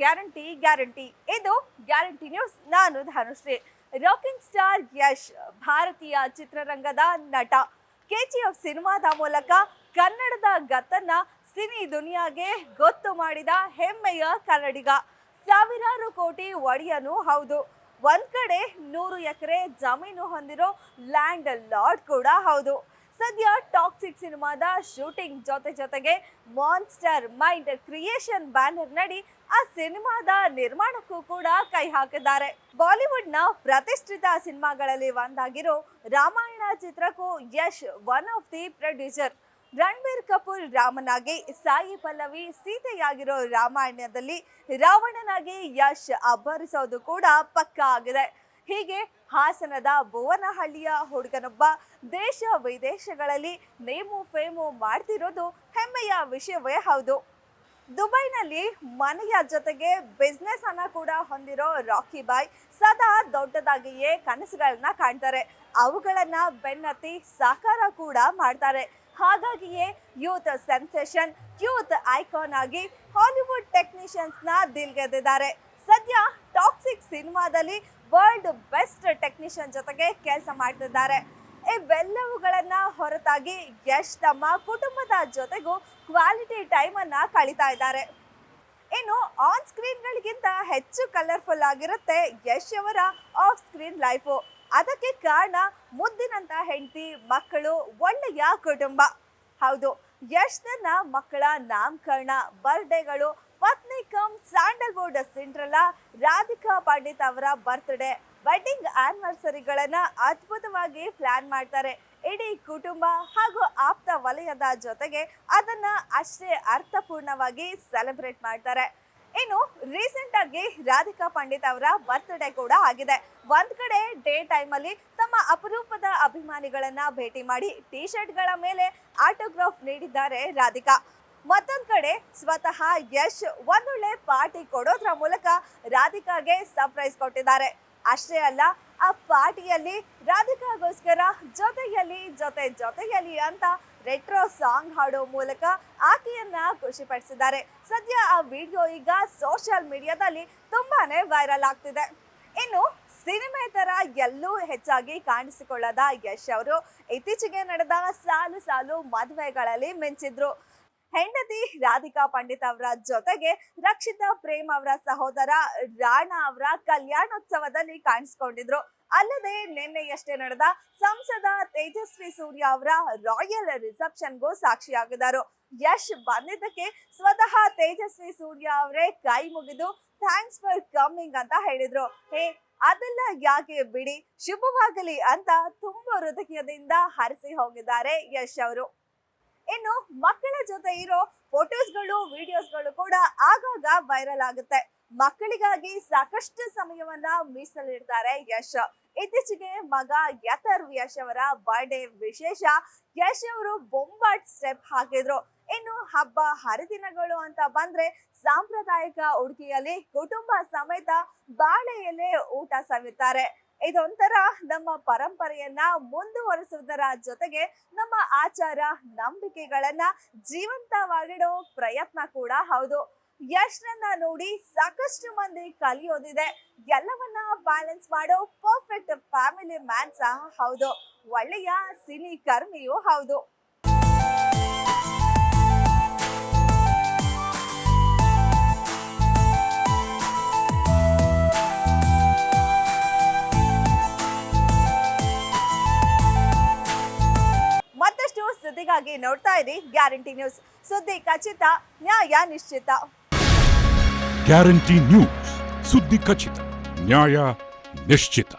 Guarantee guarantee. ಇದು guarantee news. ನಾನು Dhanushree. Rocking star Yash ಭಾರತೀಯ ಚಿತ್ರರಂಗದ ನಟ. ಕೆಜಿಎಫ್ ಸಿನಿಮಾದ ಮೂಲಕ ಕನ್ನಡದ ಗತ್ತನ್ನ ಸಿನಿ ದುನಿಯಾಗೆ ಗೊತ್ತು ಮಾಡಿದ ಹೆಮ್ಮೆಯ ಕನ್ನಡಿಗ. ಸಾವಿರಾರು ಕೋಟಿ ಒಡೆಯನು ಹೌದು. ಒಂದ್ ಕಡೆ 100 ಎಕರೆ ಜಮೀನು ಹೊಂದಿರೋ ಲ್ಯಾಂಡ್ ಲಾರ್ಡ್ ಕೂಡ ಹೌದು. ಸದ್ಯ ಟಾಕ್ಸಿಕ್ ಸಿನಿಮಾದ ಶೂಟಿಂಗ್ ಜೊತೆಗೆ ಮಾನ್ಸ್ಟರ್ ಮೈಂಡ್ ಕ್ರಿಯೇಷನ್ ಬ್ಯಾನರ್ ನಡಿ ಆ ಸಿನಿಮಾದ ನಿರ್ಮಾಣಕ್ಕೂ ಕೂಡ ಕೈ ಹಾಕಿದ್ದಾರೆ. ಬಾಲಿವುಡ್ನ ಪ್ರತಿಷ್ಠಿತ ಸಿನಿಮಾಗಳಲ್ಲಿ ಒಂದಾಗಿರೋ ರಾಮಾಯಣ ಚಿತ್ರಕ್ಕೂ Yash one of the producer. Ranbir Kapoor ರಾಮನಾಗಿ, ಸಾಯಿ ಪಲ್ಲವಿ ಸೀತೆಯಾಗಿರೋ ರಾಮಾಯಣದಲ್ಲಿ ರಾವಣನಾಗಿ ಯಶ್ ಅಬ್ಬರಿಸೋದು ಕೂಡ ಪಕ್ಕಾ ಆಗಿದೆ. ಹೀಗೆ ಹಾಸನದ ಭುವನಹಳ್ಳಿಯ ಹುಡುಗನೊಬ್ಬ ದೇಶ ವಿದೇಶಗಳಲ್ಲಿ ನೇಮು ಫೇಮು ಮಾಡ್ತಿರೋದು ಹೆಮ್ಮೆಯ ವಿಷಯವೇ ಹೌದು. ದುಬೈನಲ್ಲಿ ಮನೆಯ ಜೊತೆಗೆ ಬಿಸ್ನೆಸ್ ಅನ್ನ ಕೂಡ ಹೊಂದಿರೋ ರಾಕಿ ಬಾಯ್ ಸದಾ ದೊಡ್ಡದಾಗಿಯೇ ಕನಸುಗಳನ್ನ ಕಾಣ್ತಾರೆ. ಅವುಗಳನ್ನ ಬೆನ್ನತ್ತಿ ಸಾಕಾರ ಕೂಡ ಮಾಡ್ತಾರೆ. ಹಾಗಾಗಿಯೇ ಯೂತ್ ಸೆನ್ಸೇಷನ್, ಯೂತ್ ಐಕಾನ್ ಆಗಿ ಹಾಲಿವುಡ್ ಟೆಕ್ನಿಷಿಯನ್ಸ್ ನ ದಿಲ್ಗೆದ್ದಿದ್ದಾರೆ. ಸದ್ಯ ಟಾಕ್ಸಿಕ್ ಸಿನಿಮಾದಲ್ಲಿ ವರ್ಲ್ಡ್ ಬೆಸ್ಟ್ ಟೆಕ್ನಿಷಿಯನ್ ಜೊತೆಗೆ ಕೆಲಸ ಮಾಡ್ತಿದ್ದಾರೆ. ಇವೆಲ್ಲವುಗಳನ್ನ ಹೊರತಾಗಿ ಯಶ್ ತಮ್ಮ ಕುಟುಂಬದ ಜೊತೆಗೂ ಕ್ವಾಲಿಟಿ ಟೈಮ್ ಅನ್ನ ಕಳೀತಾ ಇದ್ದಾರೆ. ಇನ್ನು ಆನ್ ಸ್ಕ್ರೀನ್ ಗಳಿಗಿಂತ ಹೆಚ್ಚು ಕಲರ್ಫುಲ್ ಆಗಿರುತ್ತೆ ಯಶ್ ಅವರ ಆಫ್ ಸ್ಕ್ರೀನ್ ಲೈಫು. ಅದಕ್ಕೆ ಕಾರಣ ಮುದ್ದಿನಂತ ಹೆಂಡತಿ, ಮಕ್ಕಳು, ಒಳ್ಳೆಯ ಕುಟುಂಬ. ಹೌದು, ಯಶ್ ತನ್ನ ಮಕ್ಕಳ ನಾಮಕರಣ, ಬರ್ಡೇಗಳು, ಪತ್ನಿ come Sandalwood Cinderella Radhika Pandit ಅವರ ಬರ್ತ್ಡೇ, ವೆಡ್ಡಿಂಗ್ ಆನಿವರ್ಸರಿಗಳನ್ನ ಅದ್ಭುತವಾಗಿ ಪ್ಲಾನ್ ಮಾಡ್ತಾರೆ. ಇಡೀ ಕುಟುಂಬ ಹಾಗೂ ಆಪ್ತ ವಲಯದ ಜೊತೆಗೆ ಅದನ್ನ ಅಷ್ಟೇ ಅರ್ಥಪೂರ್ಣವಾಗಿ ಸೆಲೆಬ್ರೇಟ್ ಮಾಡ್ತಾರೆ. ಇನ್ನು ರೀಸೆಂಟ್ ಆಗಿ ರಾಧಿಕಾ ಪಂಡಿತ್ ಅವರ ಬರ್ತ್ಡೇ ಕೂಡ ಆಗಿದೆ. ಒಂದ್ ಕಡೆ ಡೇ ಟೈಮ್ ಅಲ್ಲಿ ತಮ್ಮ ಅಪರೂಪದ ಅಭಿಮಾನಿಗಳನ್ನ ಭೇಟಿ ಮಾಡಿ ಟಿ ಶರ್ಟ್ ಗಳ ಮೇಲೆ ಆಟೋಗ್ರಾಫ್ ನೀಡಿದ್ದಾರೆ ರಾಧಿಕಾ. ಮತ್ತೊಂದ್ ಕಡೆ ಸ್ವತಃ ಯಶ್ ಒಂದೊಳ್ಳೆ ಪಾರ್ಟಿ ಕೊಡೋದ್ರ ಮೂಲಕ ರಾಧಿಕಾಗೆ ಸರ್ಪ್ರೈಸ್ ಕೊಟ್ಟಿದ್ದಾರೆ. ಅಷ್ಟೇ ಅಲ್ಲ, ಆ ಪಾರ್ಟಿಯಲ್ಲಿ ರಾಧಿಕಾಗೋಸ್ಕರ ಜೊತೆಯಲ್ಲಿ ಅಂತ ರೆಟ್ರೋ ಸಾಂಗ್ ಹಾಡೋ ಮೂಲಕ ಆಕೆಯನ್ನ ಖುಷಿಪಡಿಸಿದ್ದಾರೆ. ಸದ್ಯ ಆ ವಿಡಿಯೋ ಈಗ ಸೋಷಿಯಲ್ ಮೀಡಿಯಾದಲ್ಲಿ ತುಂಬಾನೇ ವೈರಲ್ ಆಗ್ತಿದೆ. ಇನ್ನು ಸಿನಿಮೆ ತರ ಎಲ್ಲೂ ಹೆಚ್ಚಾಗಿ ಕಾಣಿಸಿಕೊಳ್ಳದ ಯಶ್ ಅವರು ಇತ್ತೀಚೆಗೆ ನಡೆದ ಸಾಲು ಮದುವೆಗಳಲ್ಲಿ ಮಿಂಚಿದ್ರು. ಹೆಂಡತಿ ರಾಧಿಕಾ ಪಂಡಿತ್ ಅವರ ಜೊತೆಗೆ ರಕ್ಷಿತಾ ಪ್ರೇಮ್ ಅವರ ಸಹೋದರ ರಾಣಾ ಅವರ ಕಲ್ಯಾಣೋತ್ಸವದಲ್ಲಿ ಕಾಣಿಸಿಕೊಂಡಿದ್ರು. ಅಲ್ಲದೆ ನಿನ್ನೆಯಷ್ಟೇ ನಡೆದ ಸಂಸದ ತೇಜಸ್ವಿ ಸೂರ್ಯ ಅವರ ರಾಯಲ್ ರಿಸೆಪ್ಷನ್ಗೂ ಸಾಕ್ಷಿಯಾಗಿದ್ದರು. ಯಶ್ ಬಂದಿದ್ದಕ್ಕೆ ಸ್ವತಃ ತೇಜಸ್ವಿ ಸೂರ್ಯ ಅವರೇ ಕೈ ಮುಗಿದು ಥ್ಯಾಂಕ್ಸ್ ಫಾರ್ ಕಮಿಂಗ್ ಅಂತ ಹೇಳಿದ್ರು. ಅದೆಲ್ಲ ಯಾಕೆ ಬಿಡಿ, ಶುಭವಾಗಲಿ ಅಂತ ತುಂಬಾ ಹೃದಯದಿಂದ ಹರಿಸಿ ಹೋಗಿದ್ದಾರೆ ಯಶ್ ಅವರು. ಇನ್ನು ಮಕ್ಕಳ ಜೊತೆ ಇರೋ ಫೋಟೋಸ್ಗಳು, ವಿಡಿಯೋಸ್ಗಳು ಕೂಡ ಆಗಾಗ ವೈರಲ್ ಆಗುತ್ತೆ. ಮಕ್ಕಳಿಗಾಗಿ ಸಾಕಷ್ಟು ಸಮಯವನ್ನ ಮೀಸಲಿಡ್ತಾರೆ ಯಶ್. ಇತ್ತೀಚೆಗೆ ಮಗ ಯಥರ್ವ್ ಯಶ್ ಅವರ ಬರ್ಡೇ ವಿಶೇಷ. ಯಶ್ ಅವರು ಬೊಂಬಾಟ್ ಸ್ಟೆಪ್ ಹಾಕಿದ್ರು. ಇನ್ನು ಹಬ್ಬ ಹರಿದಿನಗಳು ಅಂತ ಬಂದ್ರೆ ಸಾಂಪ್ರದಾಯಿಕ ಉಡುಗೆಯಲ್ಲಿ ಕುಟುಂಬ ಸಮೇತ ಬಾಳೆ ಎಲೆ ಊಟ ಸವಿತಾರೆ. ಇದೊಂಥರ ನಮ್ಮ ಪರಂಪರೆಯನ್ನ ಮುಂದುವರಿಸುವುದರ ಜೊತೆಗೆ ನಮ್ಮ ಆಚಾರ ನಂಬಿಕೆಗಳನ್ನ ಜೀವಂತವಾಗಿಡೋ ಪ್ರಯತ್ನ ಕೂಡ ಹೌದು. ಯಶ್ರನ್ನ ನೋಡಿ ಸಾಕಷ್ಟು ಮಂದಿ ಕಲಿಯೋದಿದೆ. ಎಲ್ಲವನ್ನ ಬ್ಯಾಲೆನ್ಸ್ ಮಾಡೋ ಪರ್ಫೆಕ್ಟ್ ಫ್ಯಾಮಿಲಿ ಮ್ಯಾನ್ ಸಹ ಹೌದು. ಒಳ್ಳೆಯ ಸಿನಿ ಕರ್ಮಿಯೂ ಹೌದು. ಮತ್ತಷ್ಟು ಸುದ್ದಿಗಾಗಿ ನೋಡ್ತಾ ಇರಿ ಗ್ಯಾರಂಟಿ ನ್ಯೂಸ್. ಸುದ್ದಿ ಖಚಿತ, ನ್ಯಾಯ ನಿಶ್ಚಿತ. ಗ್ಯಾರಂಟಿ ನ್ಯೂಸ್, ಸುದ್ದಿ ಖಚಿತ, ನ್ಯಾಯ ನಿಶ್ಚಿತ.